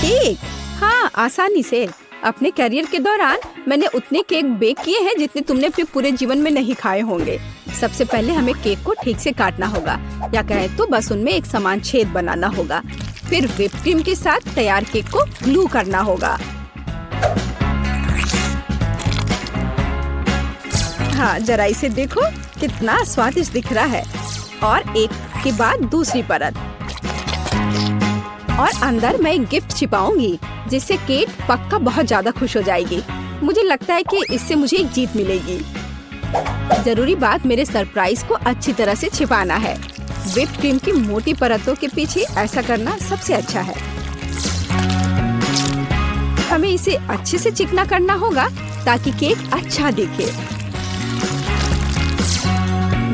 Cake? हाँ, आसानी से। अपने करियर के दौरान मैंने उतने केक बेक किए हैं जितने तुमने अपने पूरे जीवन में नहीं खाए होंगे। सबसे पहले हमें केक को ठीक से काटना होगा, या कहें तो बस उनमें एक समान छेद बनाना होगा। फिर व्हिप क्रीम के साथ तैयार केक को ग्लू करना होगा। हाँ, जरा इसे देखो, कितना स्वादिष्ट दिख रहा है। और एक के बाद दूसरी परत, और अंदर मैं एक गिफ्ट छिपाऊंगी जिससे केट पक्का बहुत ज्यादा खुश हो जाएगी। मुझे लगता है कि इससे मुझे एक जीत मिलेगी। जरूरी बात मेरे सरप्राइज को अच्छी तरह से छिपाना है। व्हिप क्रीम की मोटी परतों के पीछे ऐसा करना सबसे अच्छा है। हमें इसे अच्छे से चिकना करना होगा ताकि केक अच्छा दिखे।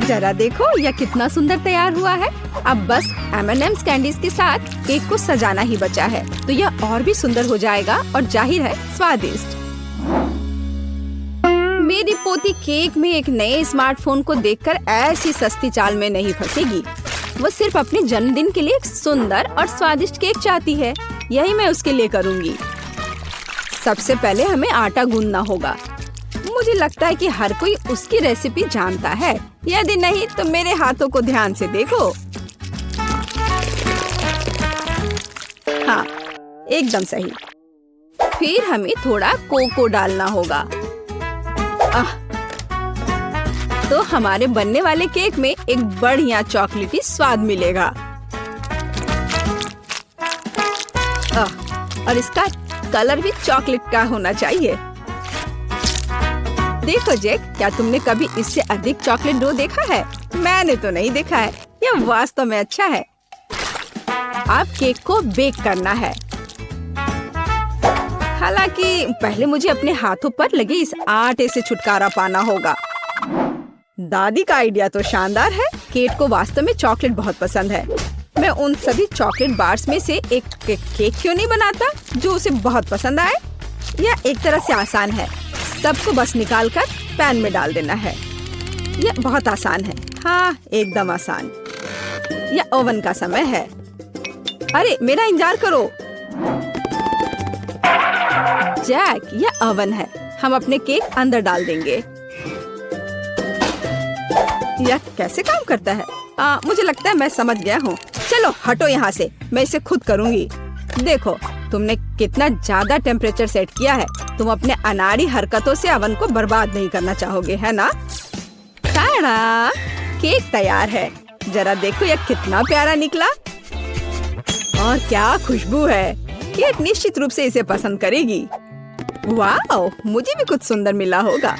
जरा देखो, यह कितना सुंदर तैयार हुआ है। अब बस M&M's कैंडीज के साथ केक को सजाना ही बचा है, तो यह और भी सुंदर हो जाएगा और जाहिर है स्वादिष्ट। मेरी पोती केक में एक नए स्मार्टफोन को देखकर ऐसी सस्ती चाल में नहीं फंसेगी। वो सिर्फ अपने जन्मदिन के लिए एक सुंदर और स्वादिष्ट केक चाहती है। यही मैं उसके लिए करूँगी। सबसे पहले हमें आटा गूंदना होगा। मुझे लगता है कि हर कोई उसकी रेसिपी जानता है। यदि नहीं तो मेरे हाथों को ध्यान से देखो। हाँ, एकदम सही। फिर हमें थोड़ा कोको डालना होगा। तो हमारे बनने वाले केक में एक बढ़िया चॉकलेटी स्वाद मिलेगा। और इसका कलर भी चॉकलेट का होना चाहिए। देखो जैक, क्या तुमने कभी इससे अधिक चॉकलेट डो देखा है? मैंने तो नहीं देखा है। यह वास्तव में अच्छा है। अब केक को बेक करना है। हालांकि पहले मुझे अपने हाथों पर लगे इस आटे से छुटकारा पाना होगा। दादी का आइडिया तो शानदार है। केक को वास्तव में चॉकलेट बहुत पसंद है। मैं उन सभी चॉकलेट बार्स में से एक केक क्यों नहीं बनाता जो उसे बहुत पसंद आए? यह एक तरह से आसान है। सबको बस निकालकर पैन में डाल देना है। यह बहुत आसान है। हाँ, एकदम आसान। यह ओवन का समय है। अरे मेरा इंतजार करो। जैक, यह ओवन है। हम अपने केक अंदर डाल देंगे। यह कैसे काम करता है? मुझे लगता है मैं समझ गया हूँ। चलो हटो यहाँ से, मैं इसे खुद करूँगी। देखो, तुमने कितना ज्यादा टेम्परेचर सेट किया है। तुम अपने अनाड़ी हरकतों से ओवन को बर्बाद नहीं करना चाहोगे, है ना? खाना, केक तैयार है। जरा देखो यह कितना प्यारा निकला। और क्या खुशबू है। केक निश्चित रूप से इसे पसंद करेगी। वाह, मुझे भी कुछ सुंदर मिला होगा।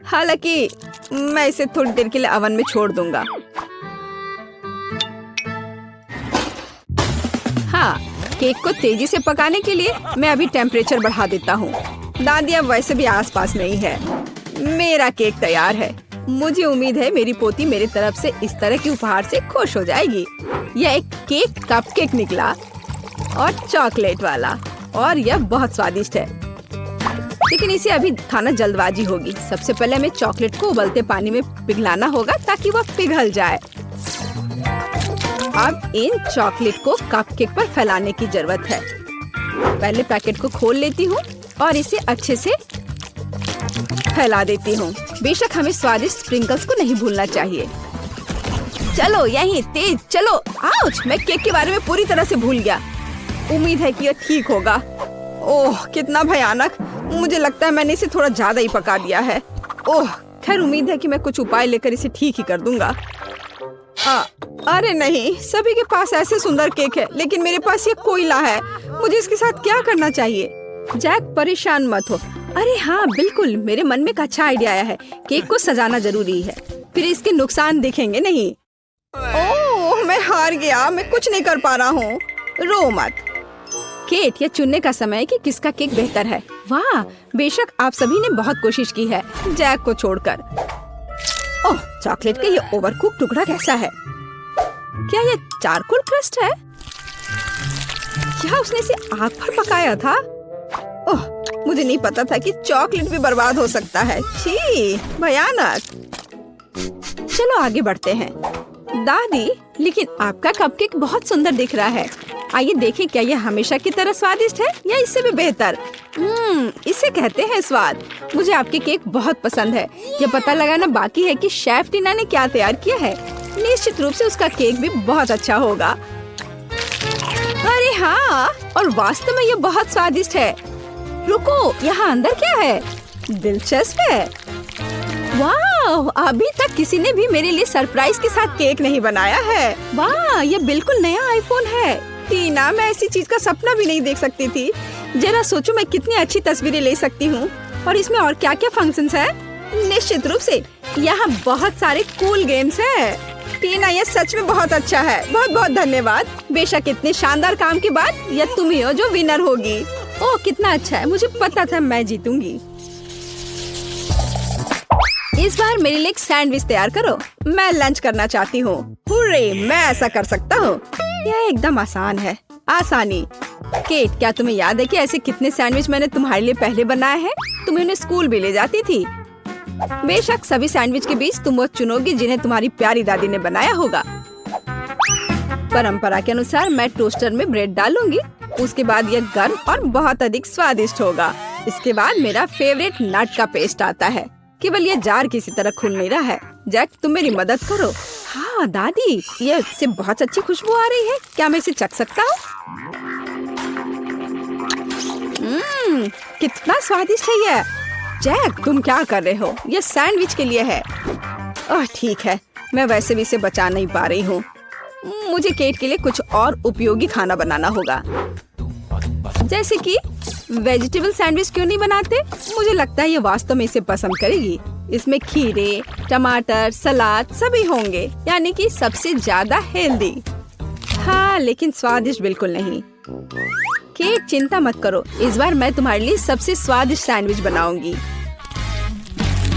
हालांकि मैं इसे थोड़ी देर के लिए ओवन में छोड़ दूंगा। हाँ, केक को तेजी से पकाने के लिए मैं अभी टेम्परेचर बढ़ा देता हूँ। दादी अब वैसे भी आसपास नहीं है। मेरा केक तैयार है। मुझे उम्मीद है मेरी पोती मेरी तरफ से इस तरह के उपहार से खुश हो जाएगी। यह एक केक कपकेक निकला, और चॉकलेट वाला, और यह बहुत स्वादिष्ट है। लेकिन इसे अभी खाना जल्दबाजी होगी। सबसे पहले हमें चॉकलेट को उबलते पानी में पिघलाना होगा ताकि वह पिघल जाए। अब इन चॉकलेट को कपकेक पर फैलाने की जरूरत है। पहले पैकेट को खोल लेती हूँ और इसे अच्छे से फैला देती हूँ। बेशक हमें स्वादिष्ट स्प्रिंकल्स को नहीं भूलना चाहिए। चलो यहीं, तेज चलो। आउच, मैं केक के बारे में पूरी तरह से भूल गया। उम्मीद है कि यह ठीक होगा। ओह, कितना भयानक। मुझे लगता है मैंने इसे थोड़ा ज्यादा ही पका दिया है। ओह, खैर उम्मीद है कि मैं कुछ उपाय लेकर इसे ठीक ही कर दूंगा। अरे नहीं, सभी के पास ऐसे सुंदर केक है, लेकिन मेरे पास ये कोयला है। मुझे इसके साथ क्या करना चाहिए? जैक, परेशान मत हो। अरे हाँ, बिल्कुल, मेरे मन में एक अच्छा आइडिया आया है। केक को सजाना जरूरी है, फिर इसके नुकसान दिखेंगे नहीं। ओह, मैं हार गया। मैं कुछ नहीं कर पा रहा हूँ। रो मत। केट, यह चुनने का समय है कि किसका केक बेहतर है। वाह, बेशक आप सभी ने बहुत कोशिश की है, जैक को छोड़कर। ओह, चॉकलेट का ये ओवरकुक टुकड़ा कैसा है? क्या ये चारकोल क्रस्ट है? क्या उसने इसे आग पर पकाया था? ओह, मुझे नहीं पता था कि चॉकलेट भी बर्बाद हो सकता है। छी, भयानक। चलो आगे बढ़ते हैं। दादी, लेकिन आपका कपकेक बहुत सुंदर दिख रहा है। आइए देखें क्या ये हमेशा की तरह स्वादिष्ट है या इससे भी बेहतर। इसे कहते हैं स्वाद। मुझे आपके केक बहुत पसंद है। ये पता लगाना बाकी है कि शेफ टीना ने क्या तैयार किया है। निश्चित रूप से उसका केक भी बहुत अच्छा होगा। अरे हाँ, और वास्तव में ये बहुत स्वादिष्ट है। रुको, यहाँ अंदर क्या है? दिलचस्प है। वाह, अभी तक किसी ने भी मेरे लिए सरप्राइज के साथ केक नहीं बनाया है। वाह, ये बिल्कुल नया आईफोन है। टीना, मैं ऐसी चीज का सपना भी नहीं देख सकती थी। जरा सोचो मैं कितनी अच्छी तस्वीरें ले सकती हूँ। और इसमें और क्या क्या फंक्शंस है? निश्चित रूप से यहाँ बहुत सारे कूल गेम्स है। टीना, ये सच में बहुत अच्छा है। बहुत बहुत धन्यवाद। बेशक इतने शानदार काम के बाद यह तुम ही हो जो विनर होगी। ओह, कितना अच्छा है। मुझे पता था मैं जीतूंगी। इस बार मेरे लिए एक सैंडविच तैयार करो। मैं लंच करना चाहती हूँ। हुर्रे, मैं ऐसा कर सकता हूँ। यह एकदम आसान है। आसानी। केट, क्या तुम्हें याद है कि ऐसे कितने सैंडविच मैंने तुम्हारे लिए पहले बनाए हैं? तुम्हें उन्हें स्कूल भी ले जाती थी। बेशक सभी सैंडविच के बीच तुम वो चुनोगी जिन्हें तुम्हारी प्यारी दादी ने बनाया होगा। परंपरा के अनुसार मैं टोस्टर में ब्रेड डालूंगी। उसके बाद यह गर्म और बहुत अधिक स्वादिष्ट होगा। इसके बाद मेरा फेवरेट नट का पेस्ट आता है। केवल ये जार किसी तरह खुल नहीं रहा है। जैक, तुम मेरी मदद करो। हाँ दादी, ये इससे बहुत अच्छी खुशबू आ रही है। क्या मैं इसे चख सकता हूँ? कितना स्वादिष्ट है ये। जैक, तुम क्या कर रहे हो? ये सैंडविच के लिए है। ओह ठीक है, मैं वैसे भी इसे बचा नहीं पा रही हूँ। मुझे केट के लिए कुछ और उपयोगी खाना बनाना होगा। जैसे कि वेजिटेबल सैंडविच क्यों नहीं बनाते? मुझे लगता है ये वास्तव में इसे पसंद करेगी। इसमें खीरे, टमाटर, सलाद सभी होंगे, यानी कि सबसे ज्यादा हेल्दी। हाँ, लेकिन स्वादिष्ट बिल्कुल नहीं। केट, चिंता मत करो। इस बार मैं तुम्हारे लिए सबसे स्वादिष्ट सैंडविच बनाऊंगी।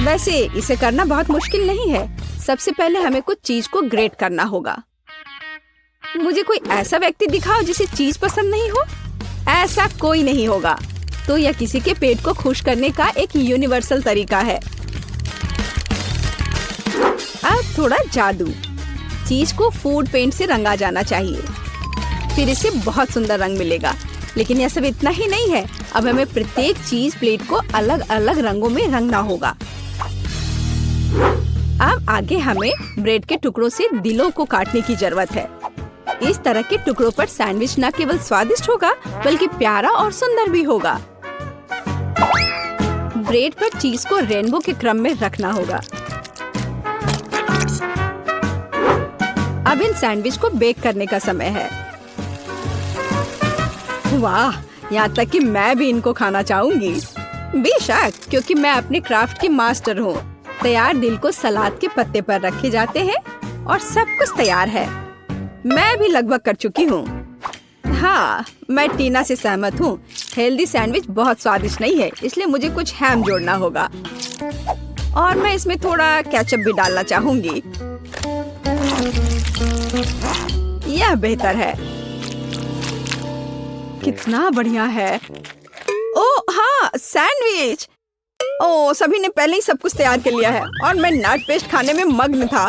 वैसे इसे करना बहुत मुश्किल नहीं है। सबसे पहले हमें कुछ चीज को ग्रेट करना होगा। मुझे कोई ऐसा व्यक्ति दिखाओ जिसे चीज पसंद नहीं हो। ऐसा कोई नहीं होगा। तो यह किसी के पेट को खुश करने का एक यूनिवर्सल तरीका है। अब थोड़ा जादू। चीज को फूड पेंट से रंगा जाना चाहिए, फिर इसे बहुत सुंदर रंग मिलेगा। लेकिन यह सब इतना ही नहीं है। अब हमें प्रत्येक चीज प्लेट को अलग अलग रंगों में रंगना होगा। अब आगे हमें ब्रेड के टुकड़ों से दिलों को काटने की जरूरत है। इस तरह के टुकड़ों पर सैंडविच न केवल स्वादिष्ट होगा बल्कि प्यारा और सुंदर भी होगा। ब्रेड पर चीज को रेनबो के क्रम में रखना होगा। अब इन सैंडविच को बेक करने का समय है। वाह, यहाँ तक कि मैं भी इनको खाना चाहूंगी। बेशक, क्योंकि मैं अपने क्राफ्ट की मास्टर हूँ। तैयार दिल को सलाद के पत्ते पर रखे जाते हैं और सब कुछ तैयार है। मैं भी लगभग कर चुकी हूँ। हाँ, मैं टीना से सहमत हूँ। हेल्दी सैंडविच बहुत स्वादिष्ट नहीं है, इसलिए मुझे कुछ हैम जोड़ना होगा। और मैं इसमें थोड़ा केचप भी डालना चाहूंगी। यह बेहतर है। कितना बढ़िया है। ओह हाँ, सैंडविच। ओह, सभी ने पहले ही सब कुछ तैयार कर लिया है और मैं नट पेस्ट खाने में मग्न था।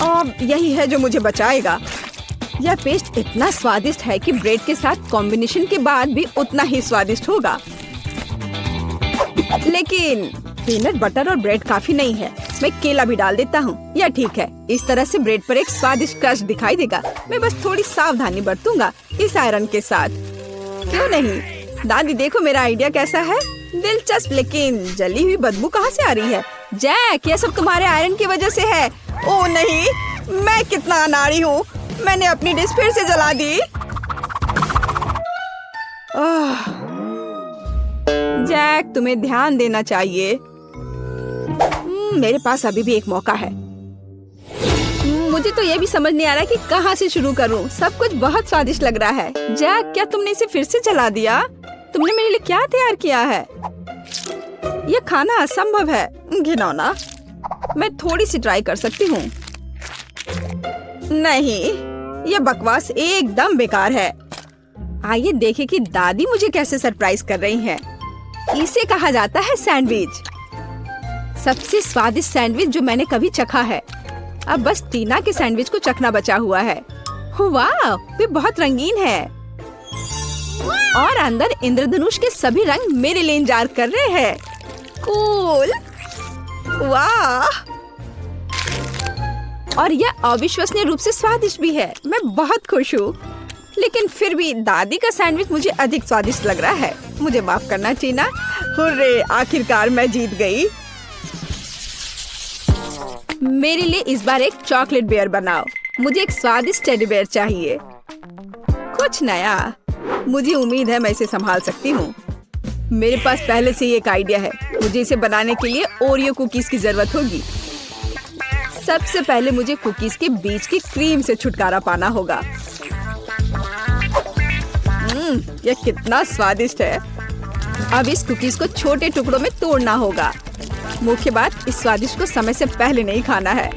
अब यही है जो मुझे बचाएगा। यह पेस्ट इतना स्वादिष्ट है कि ब्रेड के साथ कॉम्बिनेशन के बाद भी उतना ही स्वादिष्ट होगा। लेकिन पीनट बटर और ब्रेड काफी नहीं है। मैं केला भी डाल देता हूँ। यह ठीक है। इस तरह से ब्रेड पर एक स्वादिष्ट क्रश दिखाई देगा। मैं बस थोड़ी सावधानी बरतूंगा इस आयरन के साथ। क्यों नहीं? दादी देखो मेरा आइडिया कैसा है। दिलचस्प, लेकिन जली हुई बदबू कहाँ से आ रही है? जैक, यह सब तुम्हारे आयरन की वजह से है। ओह नहीं, मैं कितना अनाड़ी हूँ। मैंने अपनी डिश फिर से जला दी। जैक, तुम्हें ध्यान देना चाहिए। मेरे पास अभी भी एक मौका है। मुझे तो ये भी समझ नहीं आ रहा कि कहाँ से शुरू करूँ। सब कुछ बहुत स्वादिष्ट लग रहा है। जैक, क्या तुमने इसे फिर से जला दिया? तुमने मेरे लिए क्या तैयार किया है? यह खाना असंभव है। घिनौना। मैं थोड़ी सी ट्राई कर सकती हूँ। नहीं, यह बकवास एकदम बेकार है। आइए देखें कि दादी मुझे कैसे सरप्राइज कर रही हैं। इसे कहा जाता है सैंडविच। सबसे स्वादिष्ट सैंडविच जो मैंने कभी चखा है। अब बस टीना के सैंडविच को चखना बचा हुआ है। वाह, वे बहुत रंगीन है और अंदर इंद्रधनुष के सभी रंग मेरे लिए इंतजार कर रहे हैं। कूल, वाह! और यह अविश्वसनीय रूप से स्वादिष्ट भी है। मैं बहुत खुश हूँ, लेकिन फिर भी दादी का सैंडविच मुझे अधिक स्वादिष्ट लग रहा है। मुझे माफ करना टीना। हुर्रे, आखिरकार मैं जीत गई। मेरे लिए इस बार एक चॉकलेट बेयर बनाओ। मुझे एक स्वादिष्ट टेडी बेयर चाहिए, कुछ नया। मुझे उम्मीद है मैं इसे संभाल सकती हूँ। मेरे पास पहले से ही एक आइडिया है। मुझे इसे बनाने के लिए ओरियो कुकीज की जरूरत होगी। सबसे पहले मुझे कुकीज के बीच की क्रीम से छुटकारा पाना होगा। यह कितना स्वादिष्ट है। अब इस कुकीज को छोटे टुकड़ों में तोड़ना होगा। मुख्य बात, इस स्वादिष्ट को समय से पहले नहीं खाना है।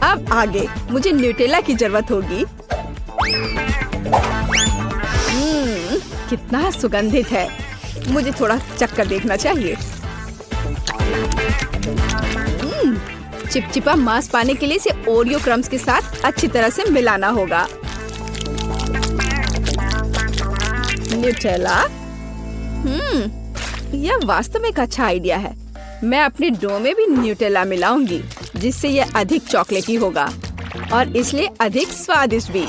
अब आगे मुझे न्यूटेला की जरूरत होगी। कितना सुगंधित है। मुझे थोड़ा चक्कर देखना चाहिए। चिपचिपा मांस पाने के लिए इसे ओरियो क्रम्स के साथ अच्छी तरह से मिलाना होगा। न्यूटेला, यह वास्तव में एक अच्छा आइडिया है। मैं अपने डो में भी न्यूटेला मिलाऊंगी, जिससे यह अधिक चॉकलेटी होगा और इसलिए अधिक स्वादिष्ट भी।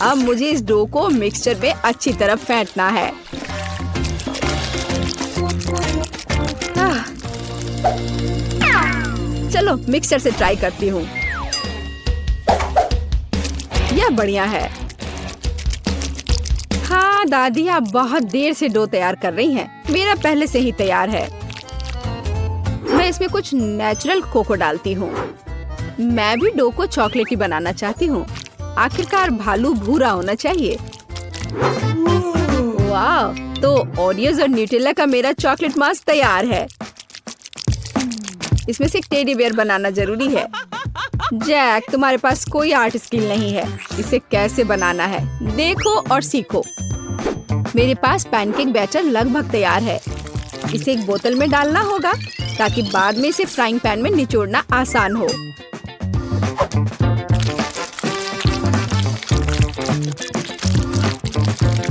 अब मुझे इस डो को मिक्सचर में अच्छी तरह फेंटना है। चलो मिक्सचर से ट्राई करती हूँ। यह बढ़िया है। हाँ दादी, आप बहुत देर से डो तैयार कर रही हैं। मेरा पहले से ही तैयार है। मैं इसमें कुछ नेचुरल कोको डालती हूँ। मैं भी डो को चॉकलेटी बनाना चाहती हूँ। आखिरकार भालू भूरा होना चाहिए। वाह, तो ओरियोज और न्यूटेला का मेरा चॉकलेट मास्क तैयार है। इसमें से एक टेडी बेयर बनाना जरूरी है। जैक, तुम्हारे पास कोई आर्ट स्किल नहीं है। इसे कैसे बनाना है देखो और सीखो। मेरे पास पैनकेक बैटर लगभग तैयार है। इसे एक बोतल में डालना होगा ताकि बाद में इसे फ्राइंग पैन में निचोड़ना आसान हो।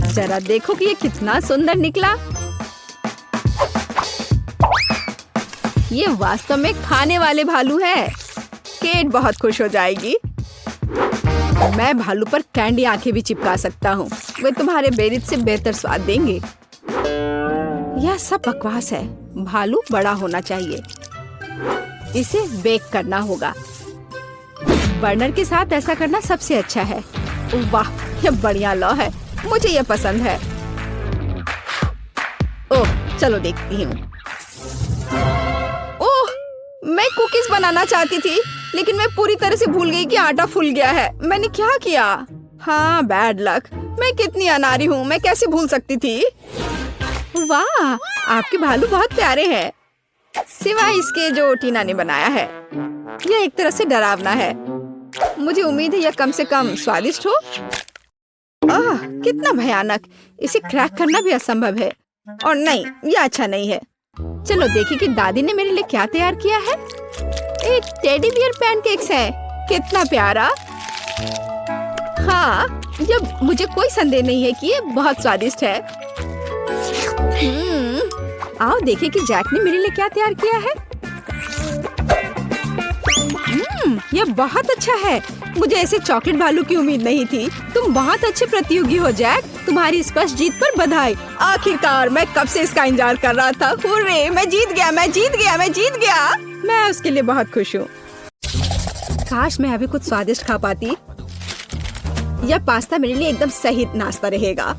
जरा देखो कि ये कितना सुंदर निकला। ये वास्तव में खाने वाले भालू है। केट बहुत खुश हो जाएगी। मैं भालू पर कैंडी आंखें भी चिपका सकता हूँ। वे तुम्हारे बेरित से बेहतर स्वाद देंगे। यह सब बकवास है। भालू बड़ा होना चाहिए। इसे बेक करना होगा। बर्नर के साथ ऐसा करना सबसे अच्छा है। वाह, यह बढ़िया लौ है। मुझे यह पसंद है। ओह, चलो देखती हूँ। ओह, मैं कुकीज बनाना चाहती थी, लेकिन मैं पूरी तरह से भूल गई कि आटा फूल गया है। मैंने क्या किया? हाँ, बैड लक। मैं कितनी अनाड़ी हूँ। मैं कैसे भूल सकती थी? वाह, आपके भालू बहुत प्यारे हैं, सिवाय इसके जो टीना ने बनाया है। यह एक तरह से डरावना है। मुझे उम्मीद है यह कम से कम स्वादिष्ट हो। कितना भयानक। इसे क्रैक करना भी असंभव है। और नहीं, यह अच्छा नहीं है। चलो देखिए कि दादी ने मेरे लिए क्या तैयार किया है। एक टेडी बियर पैनकेक्स है। कितना प्यारा। हाँ, जब मुझे कोई संदेह नहीं है कि ये बहुत स्वादिष्ट है। आओ देखिए कि जैक ने मेरे लिए क्या तैयार किया है। यह बहुत अच्छा है। मुझे ऐसे चॉकलेट भालू की उम्मीद नहीं थी। तुम बहुत अच्छे प्रतियोगी हो जैक। तुम्हारी स्पष्ट जीत पर बधाई। आखिरकार मैं कब से इसका इंतजार कर रहा था। हुर्रे, मैं जीत गया, मैं जीत गया, मैं जीत गया। मैं उसके लिए बहुत खुश हूँ। काश मैं अभी कुछ स्वादिष्ट खा पाती। यह पास्ता मेरे लिए एकदम सही नाश्ता रहेगा।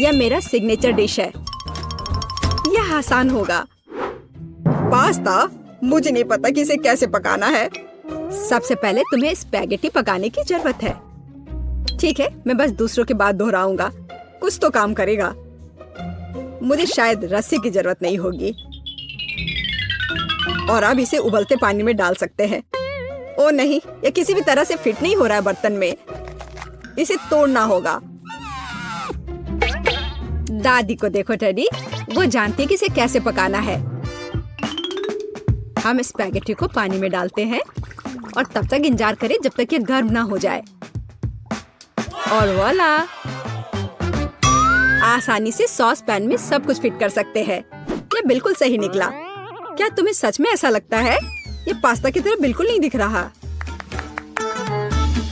यह मेरा सिग्नेचर डिश है। यह आसान होगा। पास्ता? मुझे नहीं पता कि इसे कैसे पकाना है। सबसे पहले तुम्हें स्पैगेटी पकाने की जरूरत है। ठीक है, मैं बस दूसरों के बाद दोहराऊंगा। कुछ तो काम करेगा। मुझे शायद रस्सी की जरूरत नहीं होगी। और अब इसे उबलते पानी में डाल सकते हैं। ओ नहीं, यह किसी भी तरह से फिट नहीं हो रहा है बर्तन में। इसे तोड़ना होगा। दादी को देखो टेडी, वो जानती है कि इसे कैसे पकाना है। हम स्पैगेटी को पानी में डालते हैं और तब तक इंतजार करें जब तक ये गर्म ना हो जाए। और वॉला, आसानी से सॉस पैन में सब कुछ फिट कर सकते हैं। ये बिल्कुल सही निकला। क्या तुम्हें सच में ऐसा लगता है? ये पास्ता की तरह बिल्कुल नहीं दिख रहा।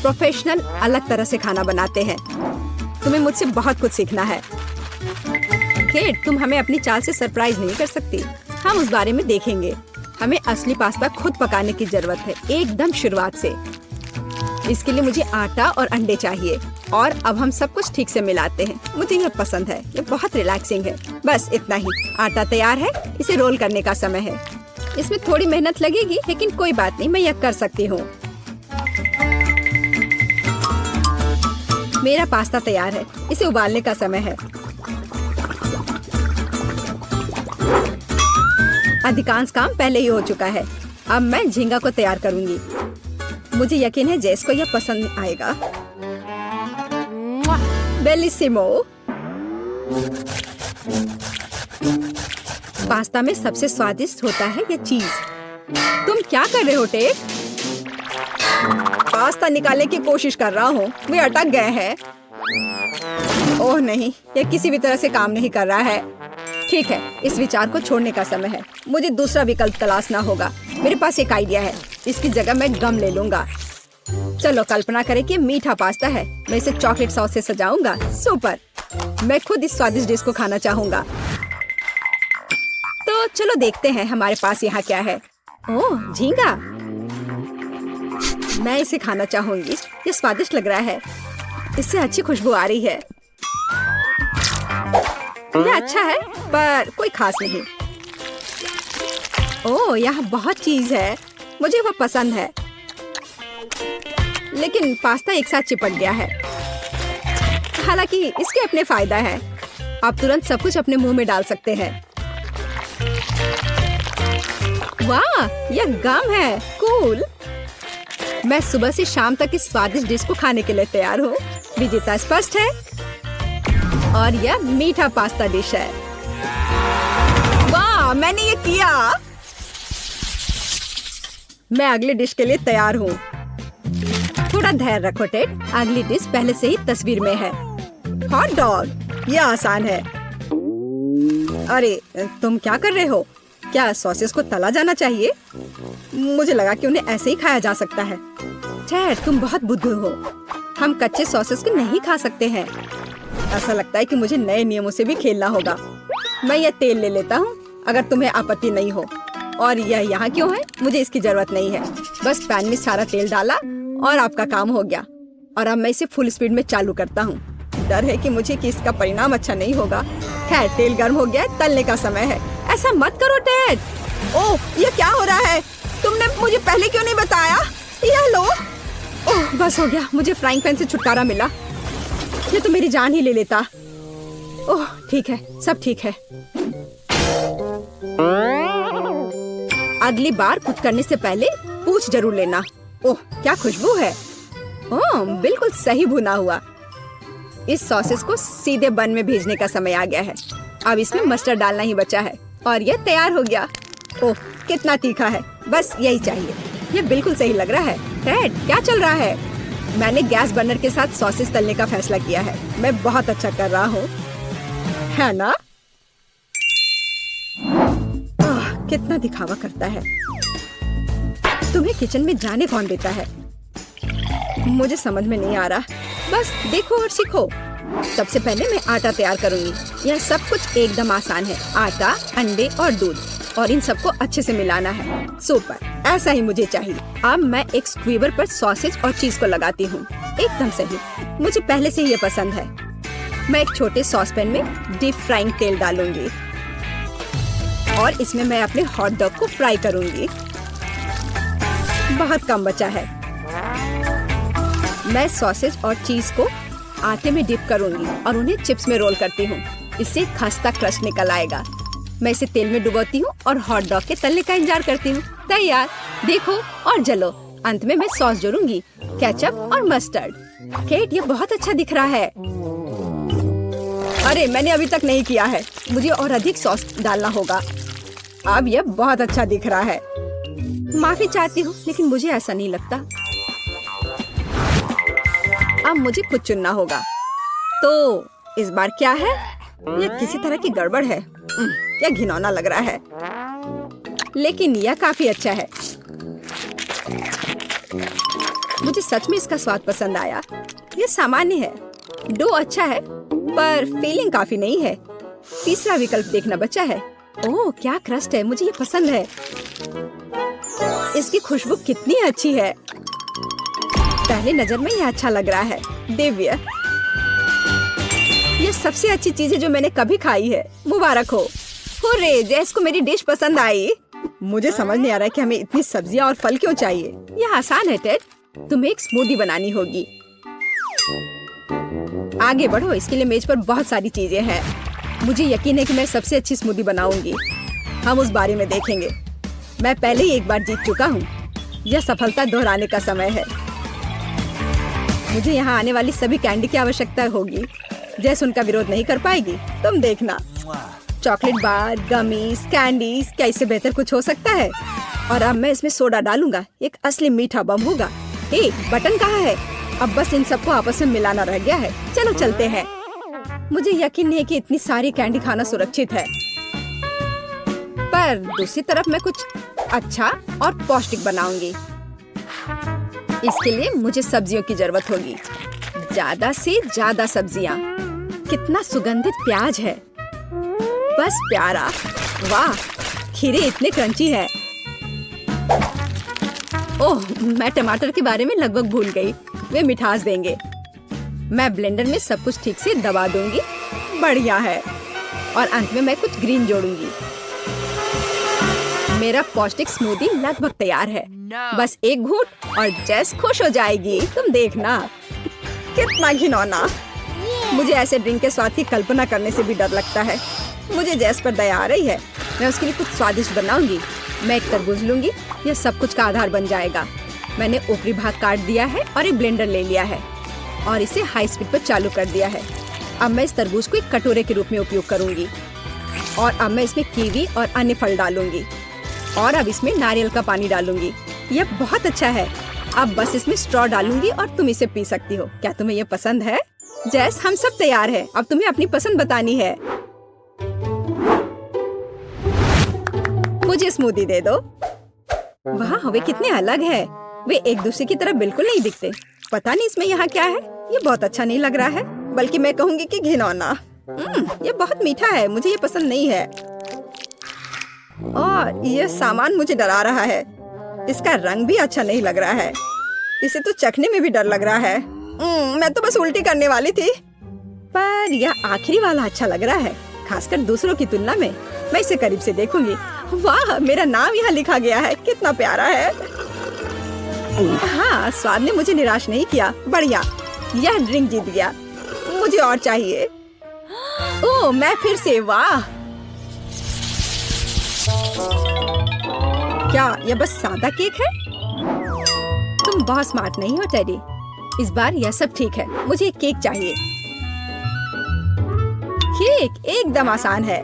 प्रोफेशनल अलग तरह से खाना बनाते हैं। तुम्हें मुझसे बहुत कुछ सीखना है। केट, तुम हमें अपनी चाल से सरप्राइज नहीं कर सकती। हम उस बारे में देखेंगे। हमें असली पास्ता खुद पकाने की जरूरत है, एकदम शुरुआत से। इसके लिए मुझे आटा और अंडे चाहिए और अब हम सब कुछ ठीक से मिलाते हैं। मुझे ये पसंद है, ये बहुत रिलैक्सिंग है। बस इतना ही। आटा तैयार है, इसे रोल करने का समय है। इसमें थोड़ी मेहनत लगेगी लेकिन कोई बात नहीं, मैं यह कर सकती हूँ। मेरा पास्ता तैयार है, इसे उबालने का समय है। अधिकांश काम पहले ही हो चुका है। अब मैं झींगा को तैयार करूंगी। मुझे यकीन है जेस को यह पसंद आएगा। बेलिसिमो। पास्ता में सबसे स्वादिष्ट होता है यह चीज। तुम क्या कर रहे हो टेप? पास्ता निकालने की कोशिश कर रहा हूँ, वे अटक गए हैं। ओह नहीं, यह किसी भी तरह से काम नहीं कर रहा है। ठीक है, इस विचार को छोड़ने का समय है। मुझे दूसरा विकल्प तलाशना होगा। मेरे पास एक आइडिया है। इसकी जगह मैं गम ले लूंगा। चलो कल्पना करें कि मीठा पास्ता है। मैं इसे चॉकलेट सॉस से सजाऊंगा। सुपर! मैं खुद इस स्वादिष्ट डिश को खाना चाहूंगा। तो चलो देखते हैं हमारे पास यहाँ क्या है। ओह, झींगा। मैं इसे खाना चाहूंगी। ये स्वादिष्ट लग रहा है। इससे अच्छी खुशबू आ रही है। यह अच्छा है पर कोई खास नहीं। ओह, यहाँ बहुत चीज है। मुझे वो पसंद है लेकिन पास्ता एक साथ चिपक गया है। हालांकि इसके अपने फायदा है। आप तुरंत सब कुछ अपने मुंह में डाल सकते हैं। वाह, यह गम है। कूल। मैं सुबह से शाम तक इस स्वादिष्ट डिश को खाने के लिए तैयार हूँ। विजेता स्पष्ट है और यह मीठा पास्ता डिश है। वाह, मैंने ये किया। मैं अगली डिश के लिए तैयार हूँ। थोड़ा धैर्य रखो टेड, अगली डिश पहले से ही तस्वीर में है। Hot dog. यह आसान है। अरे तुम क्या कर रहे हो? क्या सॉसेस को तला जाना चाहिए? मुझे लगा कि उन्हें ऐसे ही खाया जा सकता है। टेड, तुम बहुत बुद्धू हो। हम कच्चे सॉसेस को नहीं खा सकते हैं। ऐसा लगता है कि मुझे नए नियमों से भी खेलना होगा। मैं यह तेल ले लेता हूँ अगर तुम्हें आपत्ति नहीं हो। और यह यहाँ क्यों है? मुझे इसकी जरूरत नहीं है। बस पैन में सारा तेल डाला और आपका काम हो गया। और अब मैं इसे फुल स्पीड में चालू करता हूँ। डर है कि इसका परिणाम अच्छा नहीं होगा। खैर, तेल गर्म हो गया, तलने का समय है। ऐसा मत करो टेड। ओह, ये क्या हो रहा है? तुमने मुझे पहले क्यों नहीं बताया? यह लो। ओह, बस हो गया। मुझे फ्राइंग पैन से छुटकारा मिला। ये तो मेरी जान ही ले लेता। ओह, ठीक है, सब ठीक है। अगली बार कुछ करने से पहले पूछ जरूर लेना। ओह, क्या खुशबू है। ओह, बिल्कुल सही भुना हुआ। इस सॉसेस को सीधे बन में भेजने का समय आ गया है। अब इसमें मस्टर्ड डालना ही बचा है और यह तैयार हो गया। ओह, कितना तीखा है। बस यही चाहिए। यह बिल्कुल सही लग रहा है। टेड, क्या चल रहा है? मैंने गैस बर्नर के साथ सॉसेस तलने का फैसला किया है। मैं बहुत अच्छा कर रहा हूँ, है ना? कितना दिखावा करता है। तुम्हें किचन में जाने कौन देता है? मुझे समझ में नहीं आ रहा। बस देखो और सीखो। सबसे पहले मैं आटा तैयार करूंगी। यह सब कुछ एकदम आसान है। आटा, अंडे और दूध, और इन सबको अच्छे से मिलाना है। सुपर, ऐसा ही मुझे चाहिए। अब मैं एक स्क्वीवर पर सॉसेज और चीज को लगाती हूँ। एकदम सही, मुझे पहले से ये पसंद है। मैं एक छोटे सॉस पैन में डीप फ्राइंग तेल डालूंगी और इसमें मैं अपने हॉट डॉग को फ्राई करूंगी। बहुत कम बचा है। मैं सॉसेज और चीज को आटे में डिप करूंगी और उन्हें चिप्स में रोल करती हूँ। इससे खस्ता क्रस्ट निकल आएगा। मैं इसे तेल में डुबोती हूँ और हॉट डॉग के तलने का इंतजार करती हूँ। तैयार, देखो और जलो। अंत में मैं सॉस जोड़ूंगी, केचप और मस्टर्ड। केट, ये बहुत अच्छा दिख रहा है। अरे, मैंने अभी तक नहीं किया है। मुझे और अधिक सॉस डालना होगा। अब यह बहुत अच्छा दिख रहा है। माफी चाहती हूँ, लेकिन मुझे ऐसा नहीं लगता। अब मुझे कुछ चुनना होगा। तो इस बार क्या है? यह किसी तरह की गड़बड़ है। यह घिनौना लग रहा है, लेकिन यह काफी अच्छा है। मुझे सच में इसका स्वाद पसंद आया। यह सामान्य है। डो अच्छा है, पर फीलिंग काफी नहीं है। तीसरा विकल्प देखना बचा है। ओह, क्या क्रस्ट है, मुझे ये पसंद है। इसकी खुशबू कितनी अच्छी है। पहले नजर में यह अच्छा लग रहा है। दिव्य, ये सबसे अच्छी चीज है जो मैंने कभी खाई है। मुबारक हो। हुर्रे, जैस को मेरी डिश पसंद आई। मुझे समझ नहीं आ रहा है कि हमें इतनी सब्जियां और फल क्यों चाहिए। यह आसान है टेड, तुम्हें एक स्मूदी बनानी होगी। आगे बढ़ो, इसके लिए मेज पर बहुत सारी चीजें हैं। मुझे यकीन है कि मैं सबसे अच्छी स्मूदी बनाऊंगी। हम उस बारे में देखेंगे। मैं पहले ही एक बार जीत चुका हूँ। यह सफलता दोहराने का समय है। मुझे यहाँ आने वाली सभी कैंडी की आवश्यकता होगी। जैस उनका विरोध नहीं कर पाएगी, तुम देखना। चॉकलेट बार, गमीज, कैंडीज, क्या इससे बेहतर कुछ हो सकता है? और अब मैं इसमें सोडा डालूंगा। एक असली मीठा बम होगा। हे, बटन कहाँ है? अब बस इन सबको आपस में मिलाना रह गया है। चलो चलते हैं। मुझे यकीन नहीं है कि इतनी सारी कैंडी खाना सुरक्षित है, पर दूसरी तरफ मैं कुछ अच्छा और पौष्टिक बनाऊंगी। इसके लिए मुझे सब्जियों की जरूरत होगी। ज्यादा से ज्यादा सब्जियां। कितना सुगंधित प्याज है, बस प्यारा। वाह, खीरे इतने क्रंची है। ओह, मैं टमाटर के बारे में लगभग भूल गई। वे मिठास देंगे। मैं ब्लेंडर में सब कुछ ठीक से दबा दूंगी। बढ़िया है। और अंत में मैं कुछ ग्रीन जोड़ूंगी। मेरा पौष्टिक स्मूदी लगभग तैयार है। बस एक घूंट और जैस खुश हो जाएगी। तुम देखना। कितना घिनौना। मुझे ऐसे ड्रिंक के स्वाद की कल्पना करने से भी डर लगता है। मुझे जैस पर दया आ रही है। मैं उसके लिए कुछ स्वादिष्ट बनाऊंगी। मैं एक तरबूज लूंगी। यह सब कुछ का आधार बन जाएगा। मैंने ऊपरी भाग काट दिया है और एक ब्लेंडर ले लिया है और इसे हाई स्पीड पर चालू कर दिया है। अब मैं इस तरबूज को एक कटोरे के रूप में उपयोग करूंगी। और अब मैं इसमें कीवी और अन्य फल डालूंगी। और अब इसमें नारियल का पानी डालूंगी। यह बहुत अच्छा है। अब बस इसमें स्ट्रॉ डालूंगी और तुम इसे पी सकती हो। क्या तुम्हें यह पसंद है? जैस, हम सब तैयार हैं। अब तुम्हें अपनी पसंद बतानी है। मुझे स्मूदी दे दो। वाह, वे कितने अलग है। वे एक दूसरे की तरह बिल्कुल नहीं दिखते। पता नहीं इसमें यहाँ क्या है। ये बहुत अच्छा नहीं लग रहा है, बल्कि मैं कहूँगी कि घिनौना। ये बहुत मीठा है। मुझे ये पसंद नहीं है। और ये सामान मुझे डरा रहा है। इसका रंग भी अच्छा नहीं लग रहा है। इसे तो चखने में भी डर लग रहा है। मैं तो बस उल्टी करने वाली थी। पर यह आखिरी वाला अच्छा लग रहा है, खासकर दूसरों की तुलना में। मैं इसे करीब से देखूंगी। वाह, मेरा नाम यहाँ लिखा गया है। कितना प्यारा है। हाँ, स्वाद ने मुझे निराश नहीं किया। बढ़िया, यह ड्रिंक जीत गया। मुझे और चाहिए। ओह, मैं फिर से। वाह, क्या यह बस सादा केक है? तुम बहुत स्मार्ट नहीं हो टेडी। इस बार यह सब ठीक है। मुझे एक केक चाहिए। केक एकदम आसान है।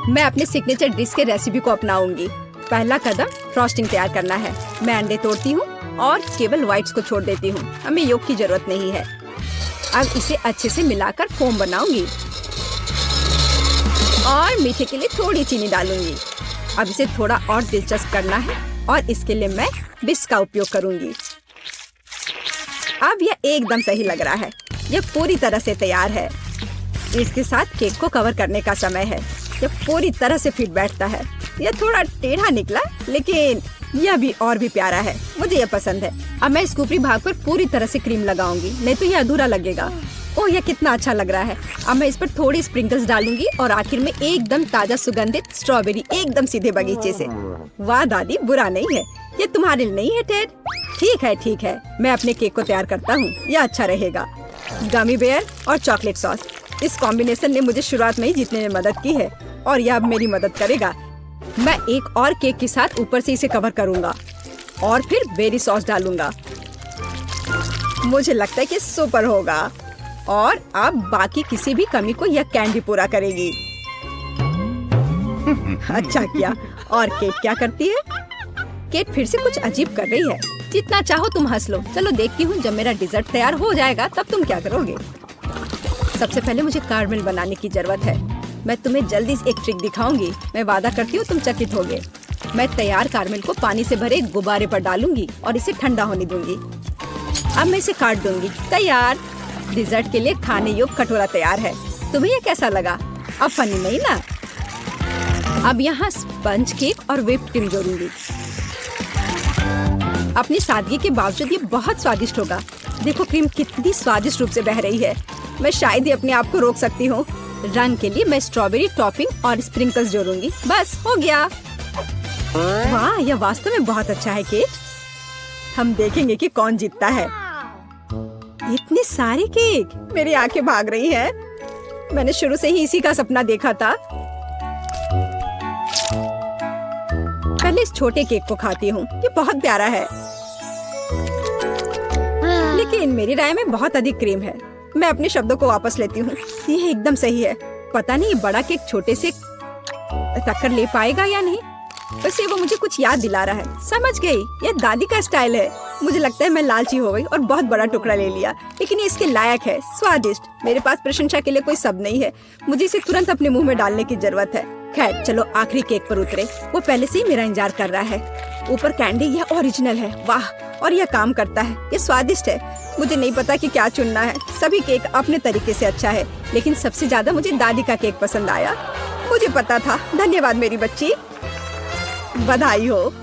मैं अपने सिग्नेचर डिश के रेसिपी को अपनाऊंगी। पहला कदम फ्रॉस्टिंग तैयार करना है। मैं अंडे तोड़ती हूँ और केवल व्हाइट्स को छोड़ देती हूँ। हमें योग की जरूरत नहीं है। अब इसे अच्छे से मिलाकर फोम बनाऊंगी और मीठे के लिए थोड़ी चीनी डालूंगी। अब इसे थोड़ा और दिलचस्प करना है और इसके लिए मैं बिस्क का उपयोग करूंगी। अब यह एकदम सही लग रहा है। यह पूरी तरह से तैयार है। इसके साथ केक को कवर करने का समय है। यह पूरी तरह से फिट बैठता है। यह थोड़ा टेढ़ा निकला, लेकिन यह भी और भी प्यारा है। मुझे यह पसंद है। अब मैं इस ऊपरी भाग पर पूरी तरह से क्रीम लगाऊंगी, नहीं तो यह अधूरा लगेगा। ओह, यह कितना अच्छा लग रहा है। अब मैं इस पर थोड़ी स्प्रिंकल्स डालूंगी और आखिर में एकदम ताजा सुगंधित स्ट्रॉबेरी, एकदम सीधे बगीचे से। वाह दादी, बुरा नहीं है। ये तुम्हारे लिए नहीं है टेड। ठीक है, ठीक है। मैं अपने केक को तैयार करता हूँ। यह अच्छा रहेगा। गमी बेयर और चॉकलेट सॉस, इस कॉम्बिनेशन ने मुझे शुरुआत में ही जीतने में मदद की है और यह अब मेरी मदद करेगा। मैं एक और केक के साथ ऊपर से इसे कवर करूंगा और फिर बेरी सॉस डालूंगा। मुझे लगता है कि सुपर होगा। और अब बाकी किसी भी कमी को यह कैंडी पूरा करेगी। अच्छा किया। और केक क्या करती है? केट फिर से कुछ अजीब कर रही है। जितना चाहो तुम हंस लो। चलो देखती हूँ, जब मेरा डिजर्ट तैयार हो जाएगा तब तुम क्या करोगे। सबसे पहले मुझे कारमेल बनाने की जरूरत है। मैं तुम्हें जल्दी से एक ट्रिक दिखाऊंगी। मैं वादा करती हूँ तुम चकित होगे। मैं तैयार कारमेल को पानी से भरे एक गुब्बारे पर डालूंगी और इसे ठंडा होने दूंगी। अब मैं इसे काट दूंगी। तैयार। डिजर्ट के लिए खाने योग्य कटोरा तैयार है। तुम्हें ये कैसा लगा? अब फनी नहीं ना? अब यहाँ स्पंज केक और व्हिप्ड क्रीम जोड़ूंगी। अपनी सादगी के बावजूद ये बहुत स्वादिष्ट होगा। देखो क्रीम कितनी स्वादिष्ट रूप से बह रही है। मैं शायद ही अपने आप को रोक सकती हूँ। रंग के लिए मैं स्ट्रॉबेरी टॉपिंग और स्प्रिंकल्स जोड़ूंगी। बस हो गया। वाह, यह वास्तव में बहुत अच्छा है केट। हम देखेंगे कि कौन जीतता है। इतने सारे केक, मेरी आंखें भाग रही हैं। मैंने शुरू से ही इसी का सपना देखा था। पहले इस छोटे केक को खाती हूँ। ये बहुत प्यारा है, लेकिन मेरी राय में बहुत अधिक क्रीम है। मैं अपने शब्दों को वापस लेती हूँ। ये एकदम सही है। पता नहीं बड़ा केक छोटे से टक्कर ले पाएगा या नहीं। वैसे वो मुझे कुछ याद दिला रहा है। समझ गई, यह दादी का स्टाइल है। मुझे लगता है मैं लालची हो गई और बहुत बड़ा टुकड़ा ले लिया, लेकिन ये इसके लायक है। स्वादिष्ट। मेरे पास प्रशंसा के लिए कोई शब्द नहीं है। मुझे इसे तुरंत अपने मुंह में डालने की जरूरत है। खैर चलो आखिरी केक पर उतरे। वो पहले से ही मेरा इंतजार कर रहा है। ऊपर कैंडी, यह ओरिजिनल है। वाह, और यह काम करता है। ये स्वादिष्ट है। मुझे नहीं पता कि क्या चुनना है। सभी केक अपने तरीके से अच्छा है, लेकिन सबसे ज्यादा मुझे दादी का केक पसंद आया। मुझे पता था। धन्यवाद मेरी बच्ची। बधाई हो।